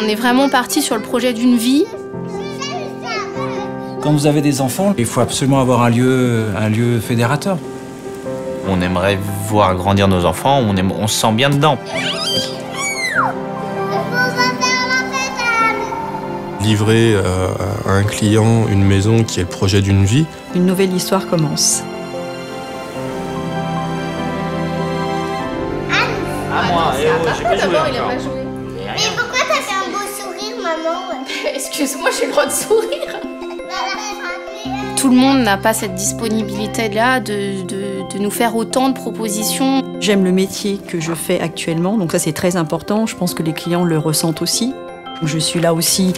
On est vraiment parti sur le projet d'une vie. Quand vous avez des enfants, il faut absolument avoir un lieu fédérateur. On aimerait voir grandir nos enfants, on se sent bien dedans. Livrer à un client une maison qui est le projet d'une vie. Une nouvelle histoire commence. Ah moi, j'ai pas joué encore. Mais pourquoi t'as fait un beau sourire, maman? Excuse-moi, j'ai le droit de sourire. Tout le monde n'a pas cette disponibilité-là de nous faire autant de propositions. J'aime le métier que je fais actuellement, donc ça c'est très important. Je pense que les clients le ressentent aussi. Je suis là aussi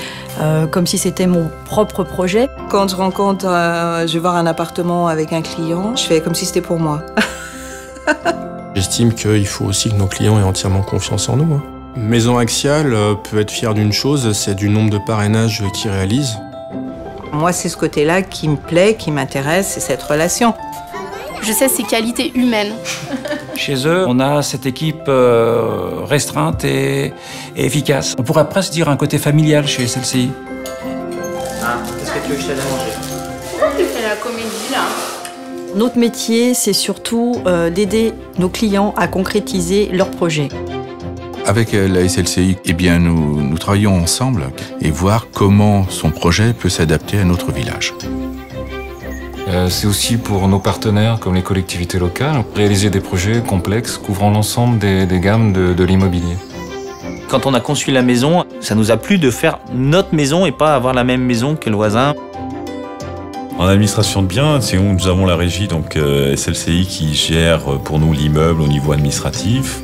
comme si c'était mon propre projet. Quand je rencontre, je vais voir un appartement avec un client, je fais comme si c'était pour moi. J'estime qu'il faut aussi que nos clients aient entièrement confiance en nous. Maison Axiale peut être fière d'une chose, c'est du nombre de parrainages qu'ils réalisent. Moi, c'est ce côté-là qui me plaît, qui m'intéresse, c'est cette relation. Je sais ses qualités humaines. Chez eux, on a cette équipe restreinte et efficace. On pourrait presque dire un côté familial chez SLCI. Ah, qu'est-ce que tu veux que je t'aide à manger? Pourquoi tu fais la comédie là? Notre métier, c'est surtout d'aider nos clients à concrétiser leurs projets. Avec la SLCI, eh bien, nous travaillons ensemble et voir comment son projet peut s'adapter à notre village. C'est aussi pour nos partenaires, comme les collectivités locales, réaliser des projets complexes couvrant l'ensemble des gammes de l'immobilier. Quand on a conçu la maison, ça nous a plu de faire notre maison et pas avoir la même maison que le voisin. En administration de biens, c'est où nous avons la régie, donc SLCI, qui gère pour nous l'immeuble au niveau administratif.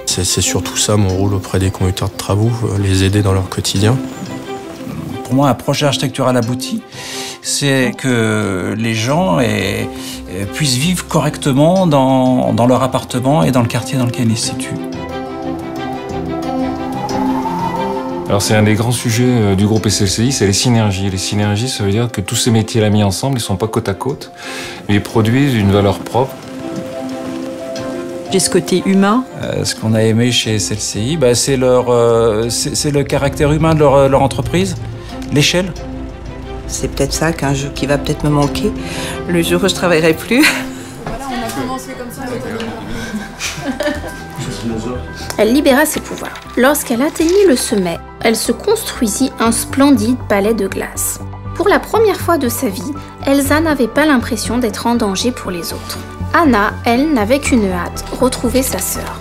C'est surtout ça mon rôle auprès des conducteurs de travaux, les aider dans leur quotidien. Pour moi, un projet architectural abouti, c'est que les gens puissent vivre correctement dans leur appartement et dans le quartier dans lequel ils se situent. Alors c'est un des grands sujets du groupe SLCI, c'est les synergies. Les synergies, ça veut dire que tous ces métiers-là mis ensemble, ils ne sont pas côte à côte, mais ils produisent une valeur propre. J'ai ce côté humain. Ce qu'on a aimé chez SLCI, c'est le caractère humain de leur entreprise, l'échelle. C'est peut-être ça qui va peut-être me manquer le jour où je travaillerai plus. Voilà, on a commencé comme ça. Elle libéra ses pouvoirs. Lorsqu'elle atteignit le sommet, elle se construisit un splendide palais de glace. Pour la première fois de sa vie, Elsa n'avait pas l'impression d'être en danger pour les autres. Anna, elle, n'avait qu'une hâte, retrouver sa sœur.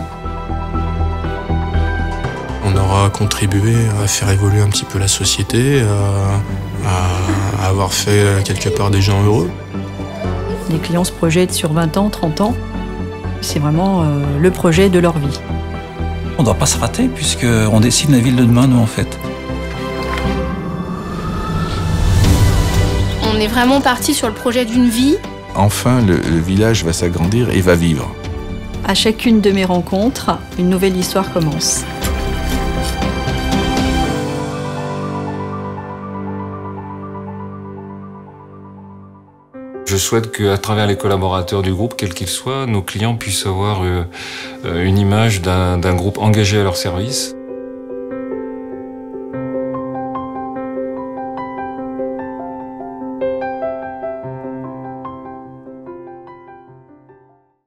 On aura contribué à faire évoluer un petit peu la société, à avoir fait quelque part des gens heureux. Les clients se projettent sur 20 ans, 30 ans. C'est vraiment le projet de leur vie. On ne doit pas se rater puisqu'on dessine la ville de demain, nous, en fait. On est vraiment parti sur le projet d'une vie. Enfin, le village va s'agrandir et va vivre. À chacune de mes rencontres, une nouvelle histoire commence. Je souhaite qu'à travers les collaborateurs du groupe, quels qu'ils soient, nos clients puissent avoir une image d'un groupe engagé à leur service.